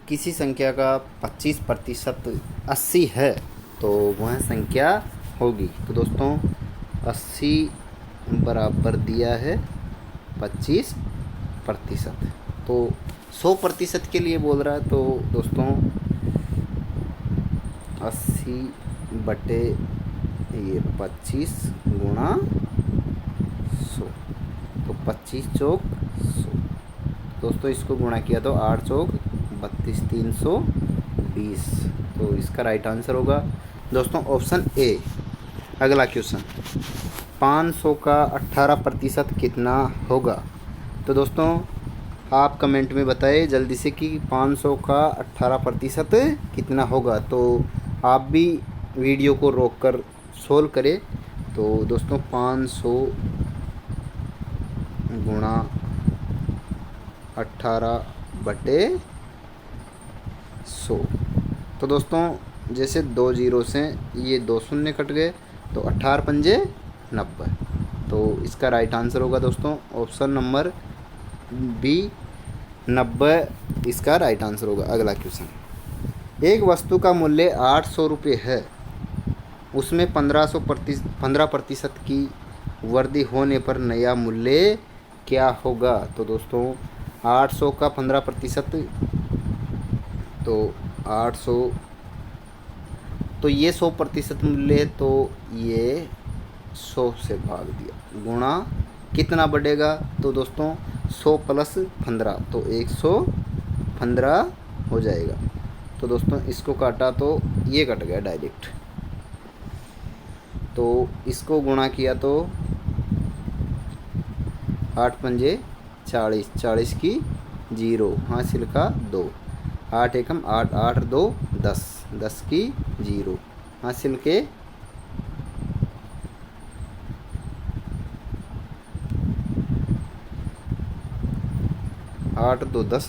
किसी संख्या का 25% 80 है तो वह संख्या होगी। तो दोस्तों 80 बराबर दिया है 25%। तो 100% के लिए बोल रहा है, तो दोस्तों 80 बटे ये 25 गुणा 100, तो 25 चौक 100। दोस्तों इसको गुणा किया तो 8 चौक 32, 320। तो इसका राइट आंसर होगा दोस्तों ऑप्शन ए। अगला क्वेश्चन, 500 का 18% कितना होगा। तो दोस्तों आप कमेंट में बताएं जल्दी से कि 500 का 18% कितना होगा। तो आप भी वीडियो को रोककर सोल्व करें। तो दोस्तों 500 गुणा 18 बटे 100। तो दोस्तों जैसे 2 जीरो से ये 2 शून्य कट गए, तो 18 पंजे 90। तो इसका राइट आंसर होगा दोस्तों ऑप्शन नंबर बी, 90 इसका राइट आंसर होगा। अगला क्वेश्चन, एक वस्तु का मूल्य 800 रुपये है, उसमें 15% की वृद्धि होने पर नया मूल्य क्या होगा। तो दोस्तों 800 का 15%, तो 800, तो ये 100% मूल्य है, तो ये 100 से भाग दिया, गुणा कितना बढ़ेगा। तो दोस्तों 100 प्लस 15, तो 115 हो जाएगा। तो दोस्तों इसको काटा तो ये कट गया डायरेक्ट, तो इसको गुणा किया तो 8 पंजे 40, 40 की 0, हासिल का 2, 8 एकम 8, 8 2 10, 10 की 0, हासिल के 8 2 10,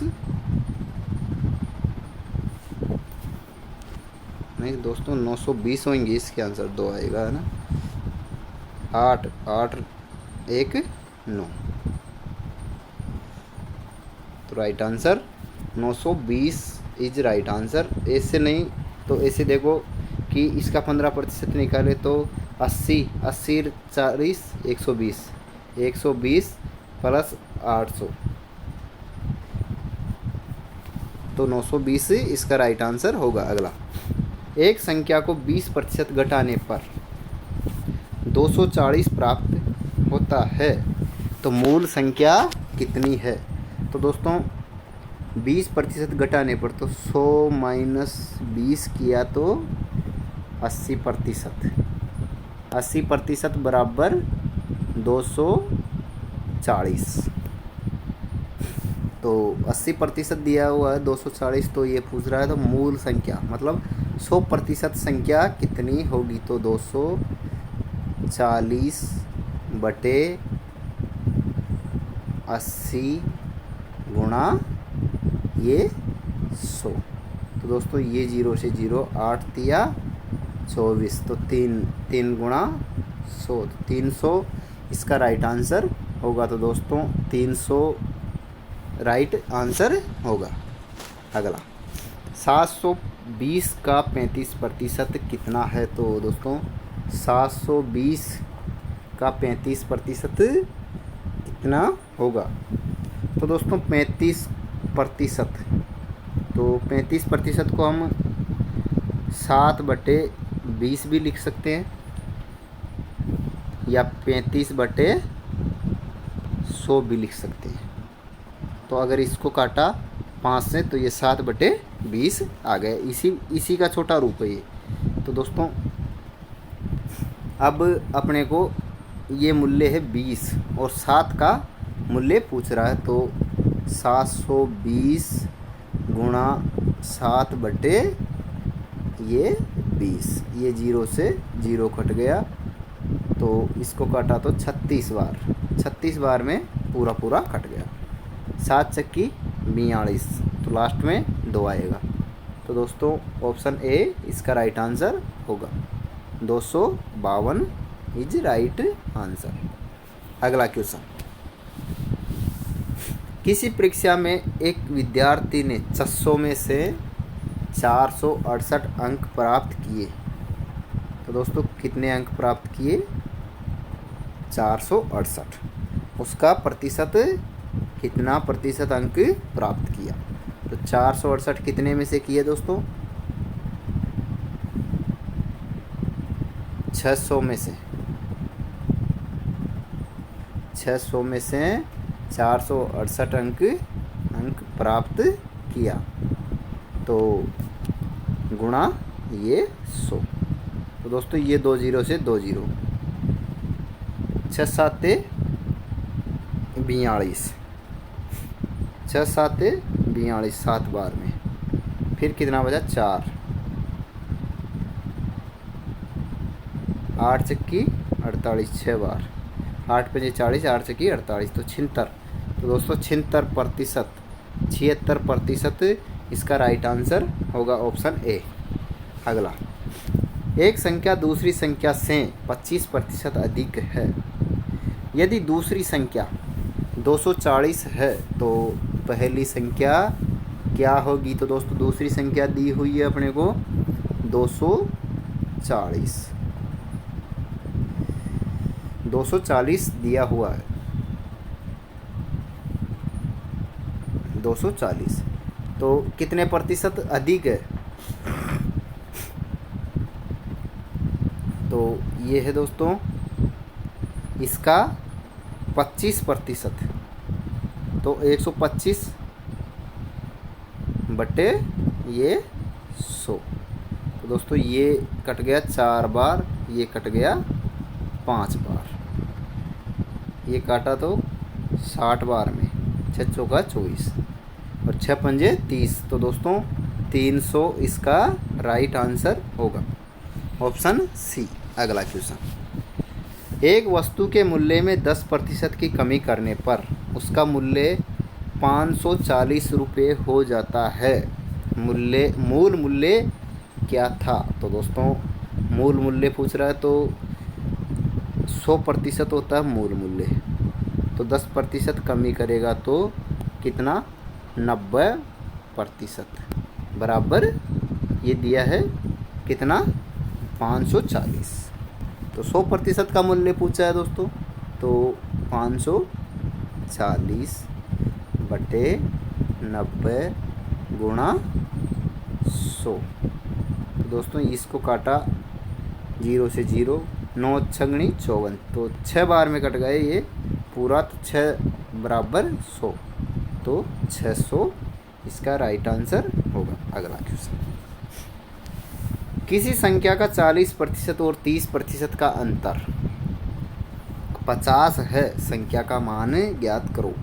नहीं दोस्तों 920 होंगे, इसके आंसर 2 आएगा, है ना। 8 8 1 9, तो right answer 920 is right answer. ऐसे नहीं तो ऐसे देखो कि इसका 15% निकाले तो 80 80 40 120, 120 प्लस 800, तो 920 इसका राइट आंसर होगा। अगला, एक संख्या को 20% घटाने पर 240 प्राप्त होता है, तो मूल संख्या कितनी है। तो दोस्तों 20% घटाने पर तो 100 माइनस 20 किया तो 80%, 80% बराबर 240। तो 80% दिया हुआ है 240, तो ये पूछ रहा है तो मूल संख्या मतलब 100% संख्या कितनी होगी। तो 240 बटे 80 गुणा ये 100। तो दोस्तों ये 0 से 0, 8 तिया 24, तो 3 गुणा 100, 300 इसका राइट आंसर होगा। तो दोस्तों 300 राइट आंसर होगा। अगला, 720 का 35% कितना है। तो दोस्तों 720 का 35% कितना होगा। तो दोस्तों 35%, तो 35% को हम 7 बटे 20 भी लिख सकते हैं, या 35 बटे 100 भी लिख सकते हैं। तो अगर इसको काटा 5 से तो ये 7 बटे 20 आ गए। इसी का छोटा रूप है ये। तो दोस्तों अब अपने को ये मूल्य है 20 और 7 का मूल्य पूछ रहा है, तो 720 गुणा 7 बटे ये 20, ये 0 से 0 कट गया, तो इसको काटा तो 36 बार, 36 बार में पूरा पूरा कट गया। 7 चक्की 42, तो लास्ट में 2 आएगा। तो दोस्तों ऑप्शन ए इसका राइट आंसर होगा, 252 इज राइट आंसर। अगला क्वेश्चन, किसी परीक्षा में एक विद्यार्थी ने 600 में से 468 अंक प्राप्त किए। तो दोस्तों कितने अंक प्राप्त किए? 468। उसका प्रतिशत कितना प्रतिशत अंक प्राप्त किया? तो 468 कितने में से किए दोस्तों? 600 में से 468 अंक प्राप्त किया, तो गुणा ये 100। तो दोस्तों ये 2 जीरो से 2 जीरो, 6 साते 42, 6 साते 42 7 बार में, फिर कितना बचा? 4, 8 चक्की 48 6 बार, 8 पंजे 40, 8 चक्की 48, तो 76। तो दोस्तों 76% इसका राइट आंसर होगा ऑप्शन ए। अगला, एक संख्या दूसरी संख्या से 25% अधिक है। यदि दूसरी संख्या 240 है तो पहली संख्या क्या होगी? तो दोस्तों दूसरी संख्या दी हुई है अपने को 240 दिया हुआ है, 240। तो कितने प्रतिशत अधिक है? तो ये है दोस्तों इसका 25%। तो 125 बटे ये 100। तो दोस्तों ये कट गया 4 बार, ये कट गया 5 बार, ये काटा तो 60 बार में, 6 चौका 24 और 6 पंजे 30। तो दोस्तों 300 इसका राइट आंसर होगा, ऑप्शन सी। अगला क्वेश्चन, एक वस्तु के मूल्य में 10% की कमी करने पर उसका मूल्य 540 रुपये हो जाता है। मूल मूल्य क्या था? तो दोस्तों मूल मूल्य पूछ रहा है तो 100% होता है मूल मूल्य, तो 10% कमी करेगा तो कितना? 90%, बराबर ये दिया है कितना? 540। तो 100% का मूल्य पूछा है दोस्तों, तो 540 बटे 90 गुणा 100। तो दोस्तों इसको काटा 0 से 0, 9 छगणी 54, तो 6 बार में कट गए ये पूरा, तो 6 बराबर 100, तो 600 इसका राइट आंसर होगा। अगला क्वेश्चन, किसी संख्या का 40% और 30% का अंतर 50 है, संख्या का मान ज्ञात करो।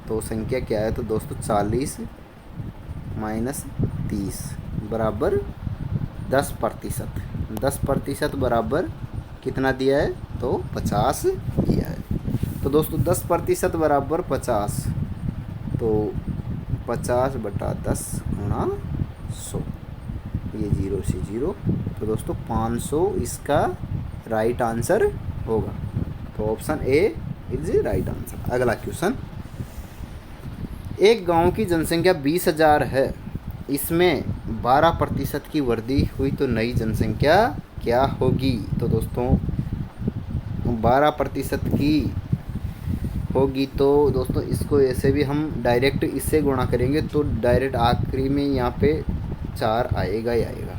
तो संख्या क्या है? तो दोस्तों 40 माइनस 30 बराबर 10%। 10% बराबर कितना दिया है? तो 50 दिया है। तो दोस्तों 10% बराबर 50, तो 50 बटा 10 गुणा 100, ये 0 से 0, तो दोस्तों 500 इसका राइट आंसर होगा, तो option A is right answer. अगला क्वेश्चन, एक गांव की जनसंख्या 20,000 है, इसमें 12% की वृद्धि हुई तो नई जनसंख्या क्या होगी? तो दोस्तों 12% की होगी तो दोस्तों इसको ऐसे भी हम डायरेक्ट इससे गुणा करेंगे, तो डायरेक्ट आखिरी में यहाँ पे 4 आएगा ही आएगा,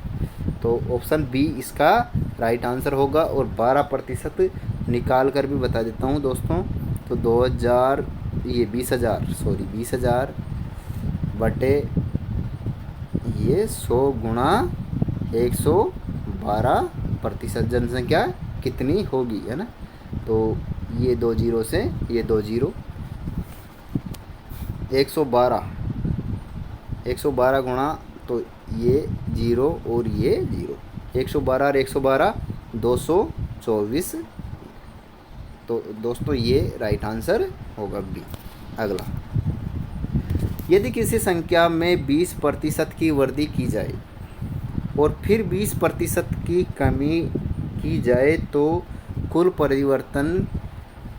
तो ऑप्शन बी इसका राइट आंसर होगा। और 12% निकाल कर भी बता देता हूँ दोस्तों, तो 20,000 बटे ये 100 गुणा 112% जनसंख्या कितनी होगी, है ना? तो ये 2 जीरो से ये 2 जीरो, 112 गुणा, तो ये 0 और ये 0, 112 और 112 224। तो दोस्तों ये राइट आंसर होगा बी। अगला, यदि किसी संख्या में 20% की वृद्धि की जाए और फिर 20% की कमी की जाए तो कुल परिवर्तन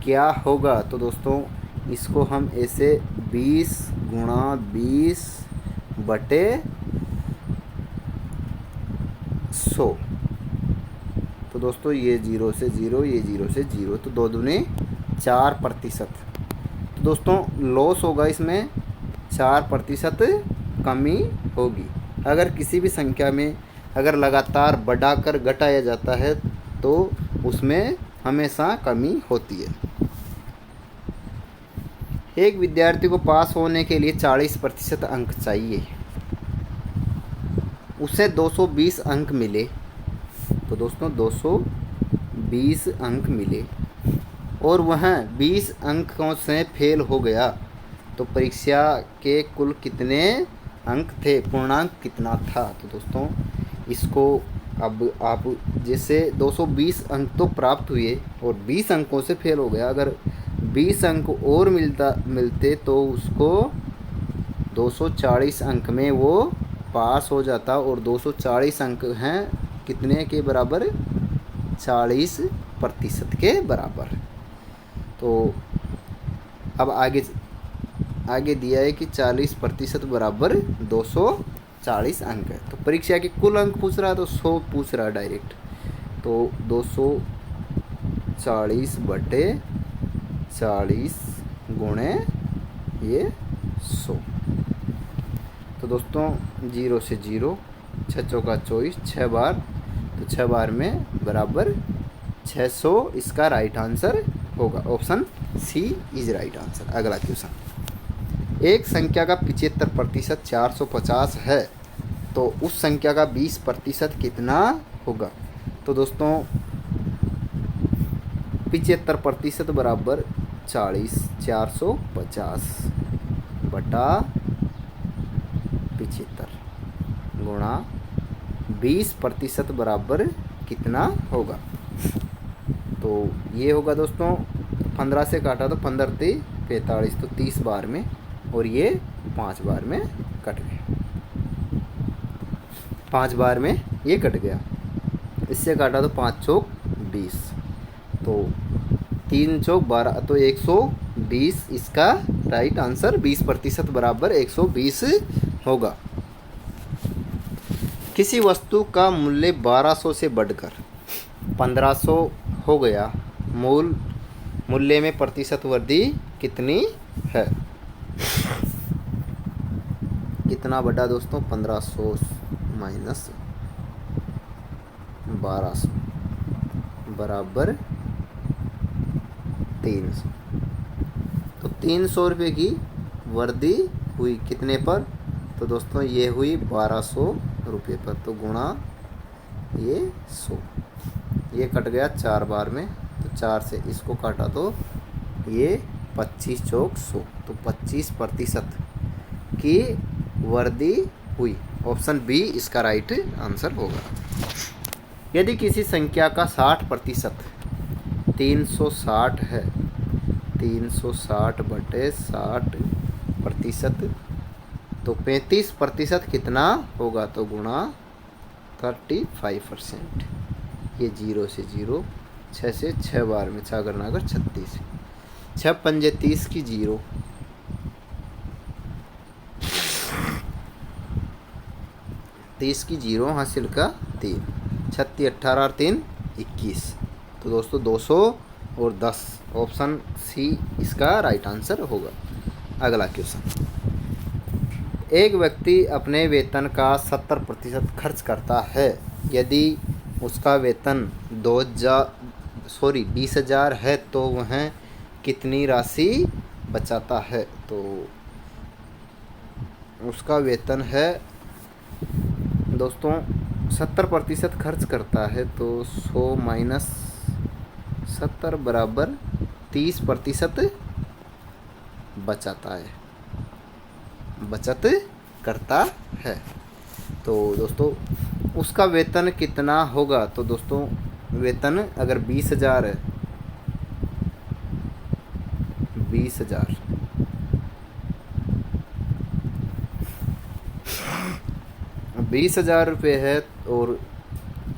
क्या होगा? तो दोस्तों इसको हम ऐसे 20 गुणा 20 बटे 100। तो दोस्तों ये 0 से 0, ये 0 से 0, तो 2 दूनी 4%। तो दोस्तों लॉस होगा इसमें 4% कमी होगी। अगर किसी भी संख्या में अगर लगातार बढ़ाकर घटाया जाता है तो उसमें हमेशा कमी होती है। एक विद्यार्थी को पास होने के लिए 40% अंक चाहिए, उसे 220 अंक मिले। तो दोस्तों 220 अंक मिले और वह 20 अंकों से फेल हो गया, तो परीक्षा के कुल कितने अंक थे, पूर्णांक कितना था। तो दोस्तों इसको अब आप जैसे 220 अंक तो प्राप्त हुए और 20 अंकों से फेल हो गया, अगर 20 अंक और मिलते तो उसको 240 अंक में वो पास हो जाता। और 240 अंक हैं कितने के बराबर, 40% के बराबर। तो अब आगे दिया है कि 40% बराबर 240 अंक है। तो परीक्षा के कुल अंक पूछ रहा है तो 100 पूछ रहा है डायरेक्ट। तो 240 बटे 40 गुणे ये 100। तो दोस्तों 0 से 0, 6 चौका 24, 6 बार, तो 6 बार में बराबर 600 इसका राइट आंसर होगा। Option C is right answer. अगला क्वेश्चन, एक संख्या का 75% 450 है तो उस संख्या का 20% कितना होगा। तो दोस्तों 75% बराबर 40, 450 बटा 75 गुणा 20% बराबर कितना होगा। तो ये होगा दोस्तों 15 से काटा तो 15 3 45, तो 30 बार में, और ये 5 बार में कट गया, 5 बार में ये कट गया। इससे काटा तो 5 चौक 20, तो 3 चौक 12, तो 120 इसका राइट आंसर। 20% बराबर 120 होगा। किसी वस्तु का मूल्य 1200 से बढ़कर 1500 हो गया, मूल्य में प्रतिशत वृद्धि कितनी है। कितना बढ़ा दोस्तों, 1500 माइनस 1200 बराबर 300। तो 300 रुपये की वृद्धि हुई कितने पर, तो दोस्तों ये हुई 1200 रुपये पर। तो गुणा ये 100, ये कट गया 4 बार में, तो 4 से इसको काटा तो ये 25 चौक 100, तो 25% की वृद्धि हुई। ऑप्शन बी इसका राइट आंसर होगा। यदि किसी संख्या का 60% 360 है, 360 बटे 60%, तो 35% कितना होगा। तो गुणा 35%। ये 0 से 0, 6 से 6 बार में 6 करना अगर 36, 6 पंजे 30 की 0, 30 की 0 हासिल का 3, 36 18 और 3 21। तो दोस्तों 200 और 10, ऑप्शन सी इसका राइट आंसर होगा। अगला क्वेश्चन, एक व्यक्ति अपने वेतन का 70% खर्च करता है। यदि उसका वेतन 20,000 है तो वह कितनी राशि बचाता है। तो उसका वेतन है दोस्तों 70% खर्च करता है, तो 100 माइनस 70 बराबर 30% बचाता है, बचत करता है। तो दोस्तों उसका वेतन कितना होगा। तो दोस्तों वेतन अगर 20,000 है, 20,000 20,000 रुपये है और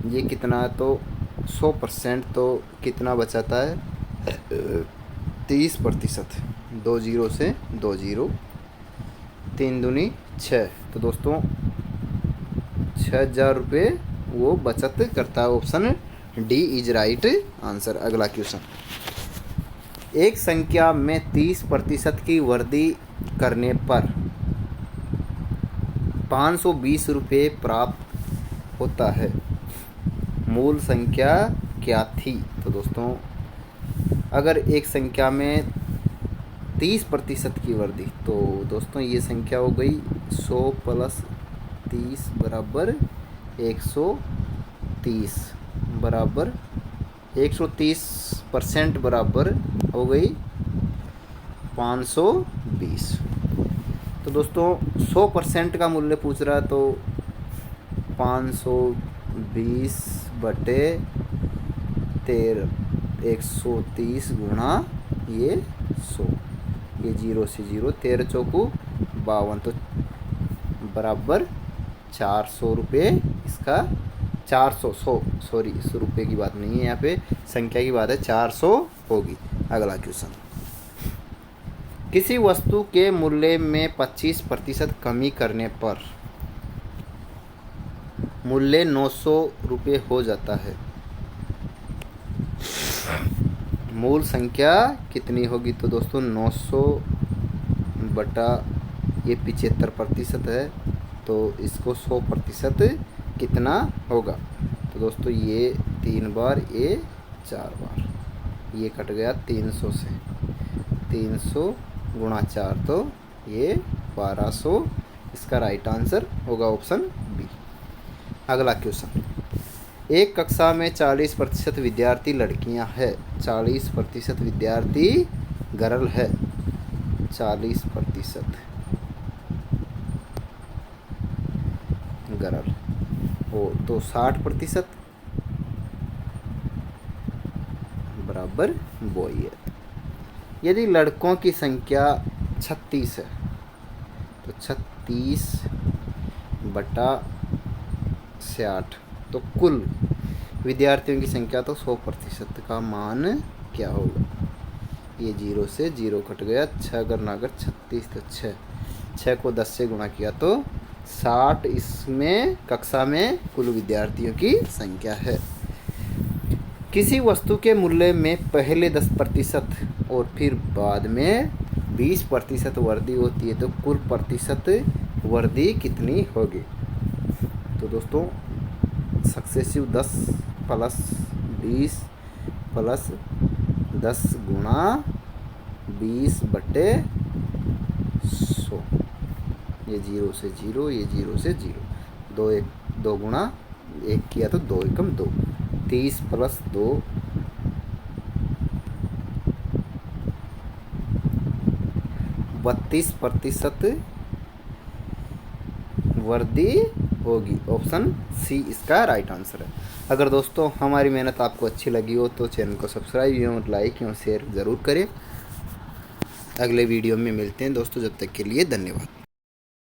ये कितना है, तो 100% तो कितना बचाता है 30%। 2 0 से 2 0 3 दूनी 6। तो दोस्तों 6,000 रुपये वो बचत करता है। Option D is right answer. अगला क्वेश्चन, एक संख्या में 30% की वृद्धि करने पर 520 रुपये प्राप्त होता है, मूल संख्या क्या थी? तो दोस्तों अगर एक संख्या में 30% की वृद्धि, तो दोस्तों ये संख्या हो गई 100 + 30 बराबर 130 बराबर 130% बराबर हो गई 520। तो दोस्तों 100% का मूल्य पूछ रहा है, तो 520 बटे 13 130 गुणा ये 100, ये 0 से 0, 13 चौकू 52, तो बराबर 400 रुपये। इसका 400 सॉरी रुपये की बात नहीं है, यहाँ पे संख्या की बात है, 400 होगी। अगला क्वेश्चन, किसी वस्तु के मूल्य में 25% कमी करने पर मूल्य 900 रुपये हो जाता है, मूल संख्या कितनी होगी? तो दोस्तों 900 बटा ये 75% है, तो इसको 100% कितना होगा? तो दोस्तों ये 3 बार, ये 4 बार, ये कट गया 300 से, 300 गुणा 4, तो ये 1200। इसका राइट आंसर होगा ऑप्शन बी। अगला क्वेश्चन, एक कक्षा में 40% विद्यार्थी लड़कियां हैं, 40% विद्यार्थी गर्ल है, 40% गर्ल हो, तो 60% बराबर बॉय है। यदि लड़कों की संख्या 36 है, तो 36 बटा 60, तो कुल विद्यार्थियों की संख्या, तो 100% का मान क्या होगा? ये 0 से 0 कट गया, 6 अगर 36, तो 6 को 10 से गुणा किया तो 60, इसमें कक्षा में कुल विद्यार्थियों की संख्या है। किसी वस्तु के मूल्य में पहले 10% और फिर बाद में 20% वृद्धि होती है, तो कुल प्रतिशत वृद्धि कितनी होगी? तो दोस्तों सक्सेसिव 10 + 20 + 10 गुणा 20 बटे 100, ये 0 से 0, ये 0 से 0, 2 गुणा 1 किया तो 2 एकम 2, 30 + 2 32% वृद्धि होगी। ऑप्शन सी इसका राइट आंसर है। अगर दोस्तों हमारी मेहनत आपको अच्छी लगी हो तो चैनल को सब्सक्राइब एवं लाइक एवं शेयर ज़रूर करें। अगले वीडियो में मिलते हैं दोस्तों, जब तक के लिए धन्यवाद।